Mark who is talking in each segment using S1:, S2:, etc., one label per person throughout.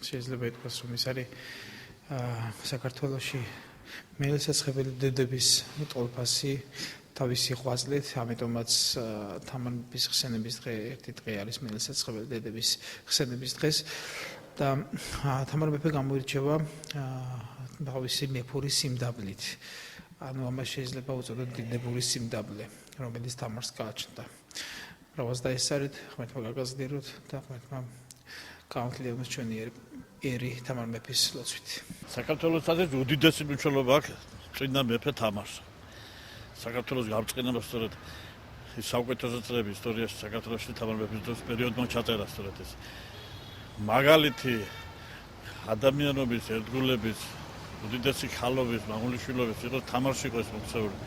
S1: შეიძლება ითქვას, რომ ეს არის საქართველოში მელისაცხებელი დედების ტოლფასი თავისი ღვაწლით, ამიტომაც თამარ მეფის ხსენების დღე ერთი დღე არის მელისაცხებელი დედების ხსენების დღეს და თამარ მეფე გამოირჩევა თავისი მეფური სიმდაბლით. ანუ ამას შეიძლება უწოდოთ დიდებური სიმდაბლე, რომელიც თამარს გააჩნდა. Რავას დაესწარეთ, ღმერთმა გაგაზრდილოთ და ღმერთმა გაამთლიოთ ჩვენი ერი თამარ მეფის ლოცვით.
S2: საქართველოსაც უდიდესი მნიშვნელობა აქვს წმინდა მეფე თამარს. საქართველოს გამწყინებას სწორედ ის საუკეთესო წლები ისტორიაში საქართველოში თამარ მეფის დროს პერიოდმა ჩაწერა სწორედ ეს. მაგალითი ადამიანობის ერთგულების უდიდესი ხალობის, მამულიშვილობის იყო თამარში იყო ეს მოქცეული.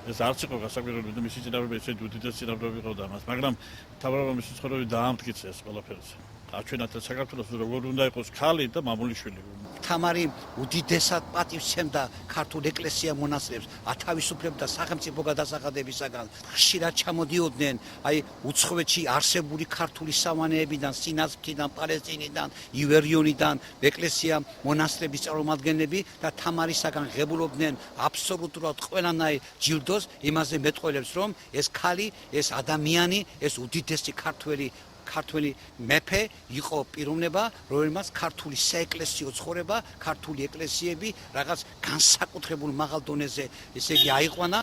S2: ეს არც იყო გასაკვირველი და მისი წინაპრები ესე უდიდესი წინაპრები იყო და მას, მაგრამ თავბრალ მისი ცხოვრება დაამტკიცა ეს ყველაფერს. აჩვენათ საქართველოს როგორ უნდა იყოს ხალი და მამულიშვილი.
S3: თამარი უდიდესად პატივცემდა ქართულ ეკლესია მონასტრებს, ათავისუფლებდა სახელმწიფო გადასახადებისაგან. ხშირად ჩამოდიოდნენ აი უცხოეთში არსებული ქართული სამანეებიდან, სინაზქიდან, პალესტინიდან, ივერიონიდან, ეკლესია მონასტრების წარმომადგენლები და თამარისაგან ღებულობდნენ აბსოლუტურად ყველანაირ ჯილდოს, იმაზე მეტყველებს, რომ ეს ხალი, ეს ადამიანი, ეს უდიდესი ქართველი მეფე იყო პიროვნება, რომელმაც ქართული საეკლესიო ცხოვრება, ქართული ეკლესიები რაღაც განსაკუთრებულ მაღალ დონეზე, ესე იგი აიყვანა.